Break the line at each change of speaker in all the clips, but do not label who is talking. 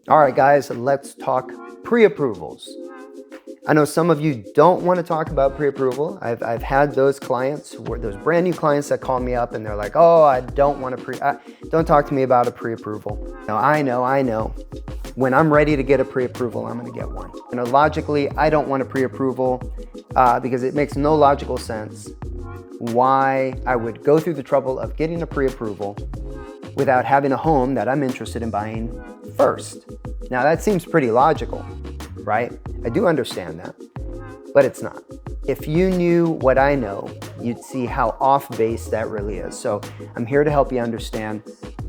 All right, guys, let's talk pre-approvals. I know some of you don't want to talk about pre-approval. I've had those clients, those brand new clients that call me up and they're like, oh, I don't want to don't talk to me about a pre-approval. Now, I know. When I'm ready to get a pre-approval, I'm going to get one. Logically, I don't want a pre-approval because it makes no logical sense why I would go through the trouble of getting a pre-approval without having a home that I'm interested in buying first. Now, that seems pretty logical, right? I do understand that, but it's not. If you knew what I know, you'd see how off base that really is. So I'm here to help you understand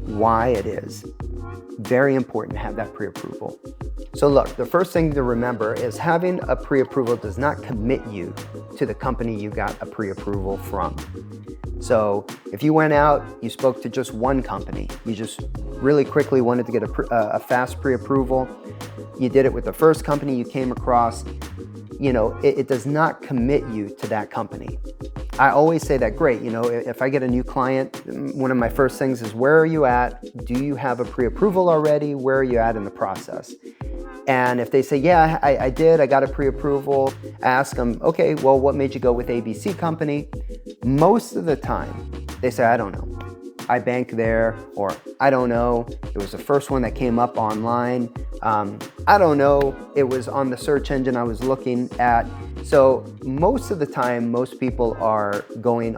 why it is very important to have that pre-approval. So look, the first thing to remember is having a pre-approval does not commit you to the company you got a pre-approval from. So if you went out, you spoke to just one company, you just really quickly wanted to get a fast pre-approval, you did it with the first company you came across, it does not commit you to that company. I always say that, great, if I get a new client, one of my first things is, where are you at? Do you have a pre-approval already? Where are you at in the process? And if they say, yeah, I did, I got a pre-approval, ask them, okay, well, what made you go with ABC company? Most of the time, they say, I don't know. I bank there, or I don't know. It was the first one that came up online. I don't know. It was on the search engine I was looking at. So most of the time, most people are going,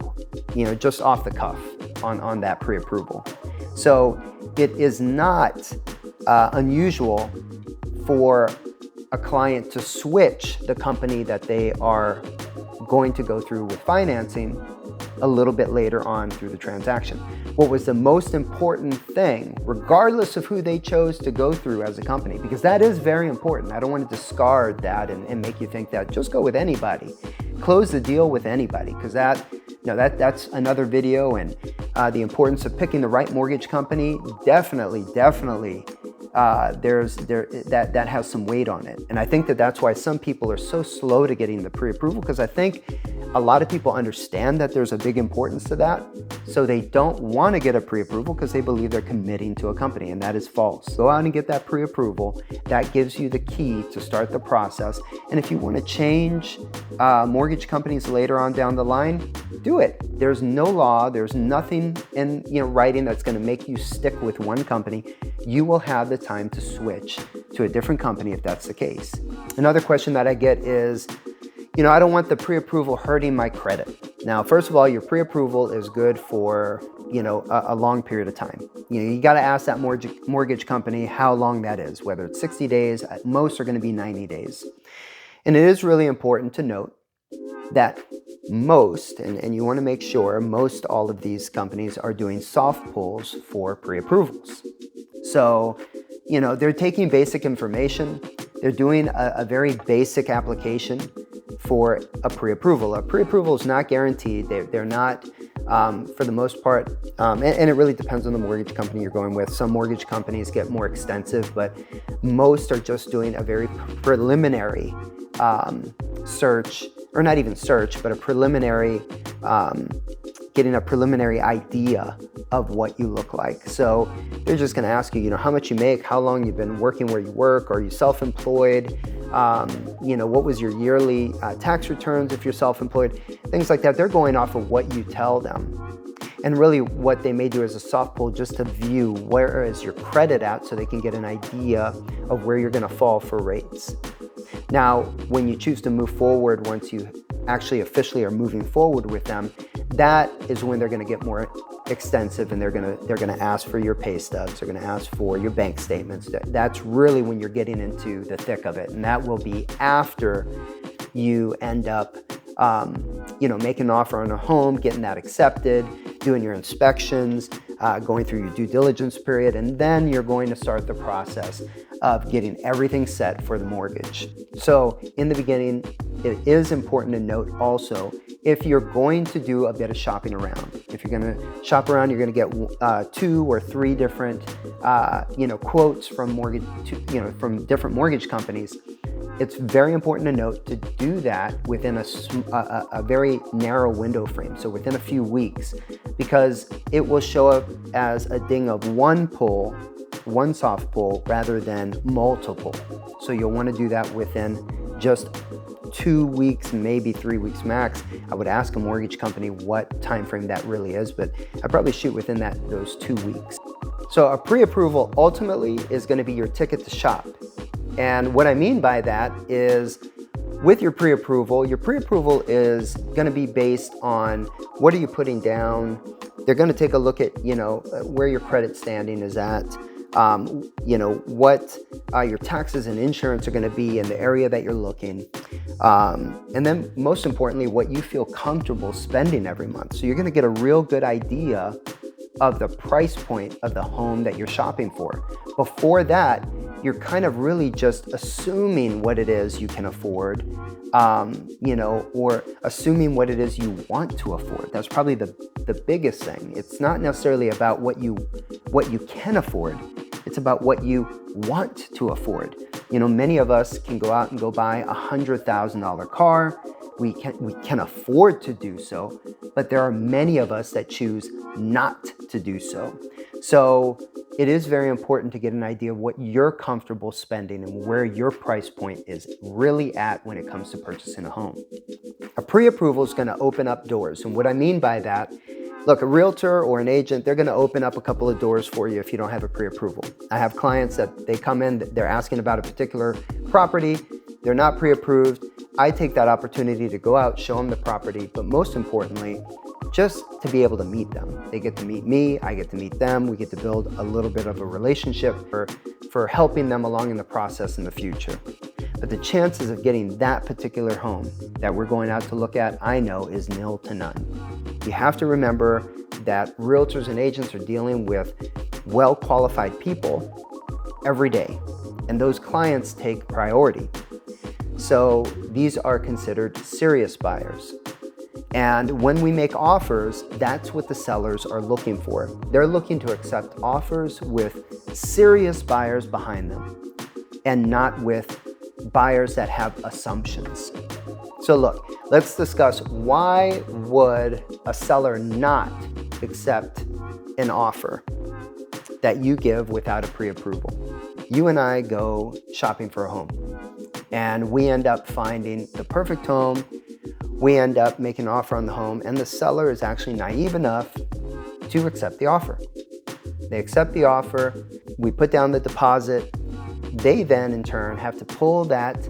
just off the cuff on that pre-approval. So it is not unusual for a client to switch the company that they are going to go through with financing a little bit later on through the transaction. What was the most important thing, regardless of who they chose to go through as a company, because that is very important. I don't want to discard that and make you think that just go with anybody. Close the deal with anybody, because that's another video, and the importance of picking the right mortgage company, definitely that has some weight on it. And I think that's why some people are so slow to getting the pre-approval, because I think a lot of people understand that there's a big importance to that. So they don't want to get a pre-approval because they believe they're committing to a company, and that is false. Go out and get that pre-approval. That gives you the key to start the process. And if you want to change mortgage companies later on down the line, do it. There's no law, there's nothing in writing that's going to make you stick with one company. You will have the time to switch to a different company if that's the case. Another question that I get is, I don't want the pre-approval hurting my credit. Now, first of all, your pre-approval is good for, a long period of time. You got to ask that mortgage company how long that is, whether it's 60 days, at most are going to be 90 days. And it is really important to note that most, and you want to make sure, most all of these companies are doing soft pulls for pre-approvals. So, they're taking basic information. They're doing a very basic application for a pre-approval. A pre-approval is not guaranteed. They're not, for the most part, and it really depends on the mortgage company you're going with. Some mortgage companies get more extensive, but most are just doing a very preliminary search, or not even search, but a preliminary, getting a preliminary idea of what you look like. So they're just going to ask you, how much you make, how long you've been working where you work, are you self-employed, what was your yearly tax returns if you're self-employed, things like that. They're going off of what you tell them. And really what they may do is a soft pull just to view where is your credit at, so they can get an idea of where you're going to fall for rates. Now, when you choose to move forward, once you actually officially are moving forward with them, that is when they're going to get more extensive, and they're going to ask for your pay stubs. They're going to ask for your bank statements. That's really when you're getting into the thick of it, and that will be after you end up, making an offer on a home, getting that accepted, doing your inspections, going through your due diligence period, and then you're going to start the process of getting everything set for the mortgage. So in the beginning, it is important to note also, if you're going to do a bit of shopping around, if you're going to shop around, you're going to get 2 or 3 different, quotes from from different mortgage companies. It's very important to note to do that within a very narrow window frame, so within a few weeks, because it will show up as a ding of one pull, one soft pull, rather than multiple. So you'll want to do that within just 2 weeks, maybe 3 weeks max. I would ask a mortgage company what time frame that really is, but I'd probably shoot within those 2 weeks. So a pre-approval ultimately is going to be your ticket to shop. And what I mean by that is with your pre-approval is going to be based on what are you putting down. They're going to take a look at, where your credit standing is at, what your taxes and insurance are going to be in the area that you're looking. And then most importantly, what you feel comfortable spending every month. So you're going to get a real good idea of the price point of the home that you're shopping for. Before that, you're kind of really just assuming what it is you can afford, or assuming what it is you want to afford. That's probably the biggest thing. It's not necessarily about what you can afford. It's about what you want to afford. Many of us can go out and go buy a $100,000 car. We can afford to do so, but there are many of us that choose not to do so. So it is very important to get an idea of what you're comfortable spending and where your price point is really at when it comes to purchasing a home. A pre-approval is going to open up doors. And what I mean by that, look, a realtor or an agent, they're going to open up a couple of doors for you if you don't have a pre-approval. I have clients that they come in, they're asking about a particular property, they're not pre-approved. I take that opportunity to go out, show them the property, but most importantly, just to be able to meet them. They get to meet me, I get to meet them, we get to build a little bit of a relationship for helping them along in the process in the future. But the chances of getting that particular home that we're going out to look at, I know, is nil to none. You have to remember that realtors and agents are dealing with well-qualified people every day, and those clients take priority. So these are considered serious buyers. And when we make offers, that's what the sellers are looking for. They're looking to accept offers with serious buyers behind them and not with buyers that have assumptions. So look, let's discuss why would a seller not accept an offer that you give without a pre-approval. You and I go shopping for a home and we end up finding the perfect home. We end up making an offer on the home and the seller is actually naive enough to accept the offer. They accept the offer, we put down the deposit. They then in turn have to pull that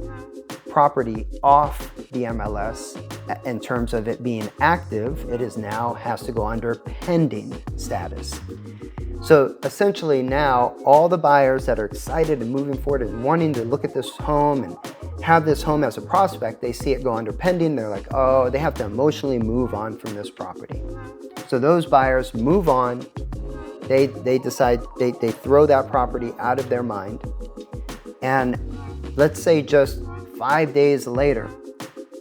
property off the MLS in terms of it being active. It is now has to go under pending status. So essentially now all the buyers that are excited and moving forward and wanting to look at this home and have this home as a prospect, they see it go under pending. They're like, oh, they have to emotionally move on from this property. So those buyers move on. They decide, they throw that property out of their mind. And let's say just 5 days later,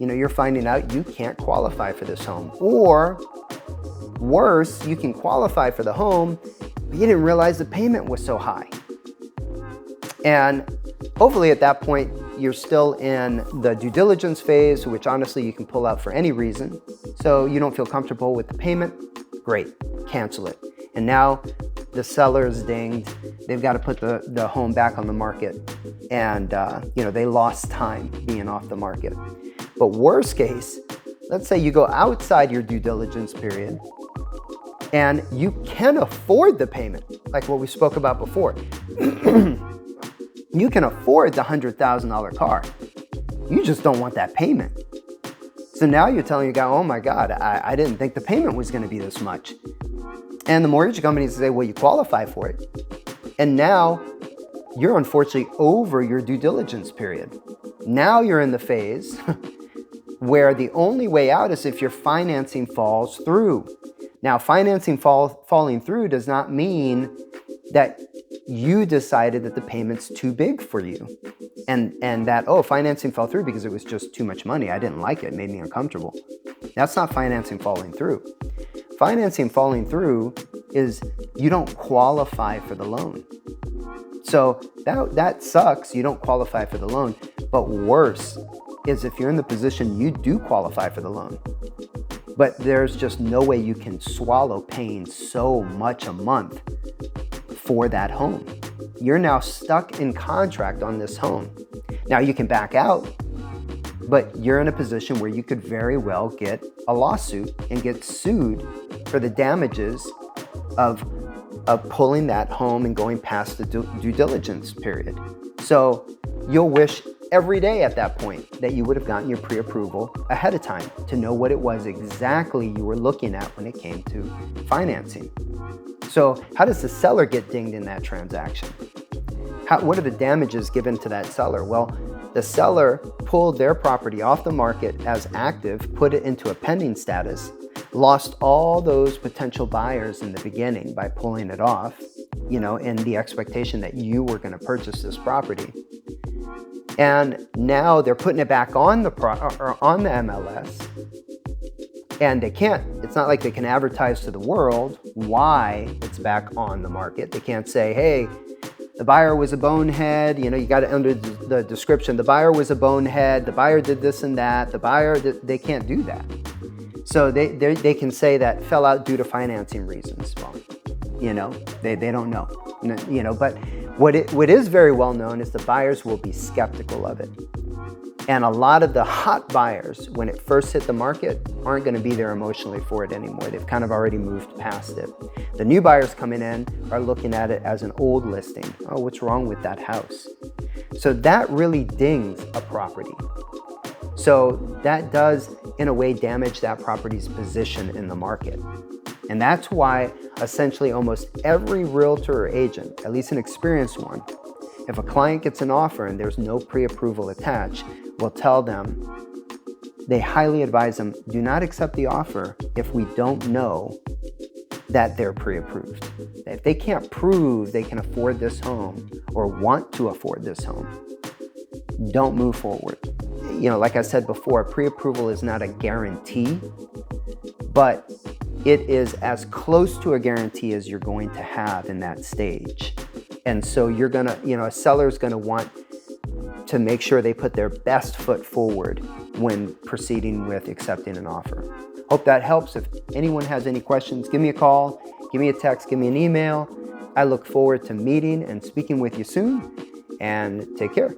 you're finding out you can't qualify for this home. Or worse, you can qualify for the home, but you didn't realize the payment was so high. And hopefully at that point, you're still in the due diligence phase, which honestly you can pull out for any reason. So you don't feel comfortable with the payment, great, cancel it. And now the seller is dinged. They've got to put the home back on the market. And they lost time being off the market. But worst case, let's say you go outside your due diligence period and you can afford the payment, like what we spoke about before. You can afford the $100,000 car. You just don't want that payment. So now you're telling your guy, oh my God, I didn't think the payment was going to be this much. And the mortgage companies say, well, you qualify for it. And now you're unfortunately over your due diligence period. Now you're in the phase where the only way out is if your financing falls through. Now, financing falling through does not mean that you decided that the payment's too big for you and that, oh, financing fell through because it was just too much money. I didn't like it. It made me uncomfortable. That's not financing falling through. Financing falling through is you don't qualify for the loan. So that sucks. You don't qualify for the loan. But worse is if you're in the position you do qualify for the loan, but there's just no way you can swallow paying so much a month for that home. You're now stuck in contract on this home. Now you can back out, but you're in a position where you could very well get a lawsuit and get sued for the damages of pulling that home and going past the due diligence period. So you'll wish every day at that point that you would have gotten your pre-approval ahead of time to know what it was exactly you were looking at when it came to financing. So how does the seller get dinged in that transaction? What are the damages given to that seller? Well, the seller pulled their property off the market as active, put it into a pending status, lost all those potential buyers in the beginning by pulling it off, in the expectation that you were going to purchase this property. And now they're putting it back on the MLS, and it's not like they can advertise to the world why it's back on the market. They can't say, hey, the buyer was a bonehead. You got it under the description. The buyer was a bonehead. The buyer did this and that. They can't do that. So they can say that fell out due to financing reasons. Well, they don't know. But what is very well known is the buyers will be skeptical of it. And a lot of the hot buyers, when it first hit the market, aren't going to be there emotionally for it anymore. They've kind of already moved past it. The new buyers coming in are looking at it as an old listing. Oh, what's wrong with that house? So that really dings a property. So that does, in a way, damage that property's position in the market. And that's why essentially almost every realtor or agent, at least an experienced one, if a client gets an offer and there's no pre-approval attached, will tell them, they highly advise them, do not accept the offer if we don't know that they're pre-approved. If they can't prove they can afford this home or want to afford this home, don't move forward. Like I said before, pre-approval is not a guarantee, but it is as close to a guarantee as you're going to have in that stage. And so you're gonna, a seller's gonna want to make sure they put their best foot forward when proceeding with accepting an offer. Hope that helps. If anyone has any questions, give me a call, give me a text, give me an email. I look forward to meeting and speaking with you soon, and take care.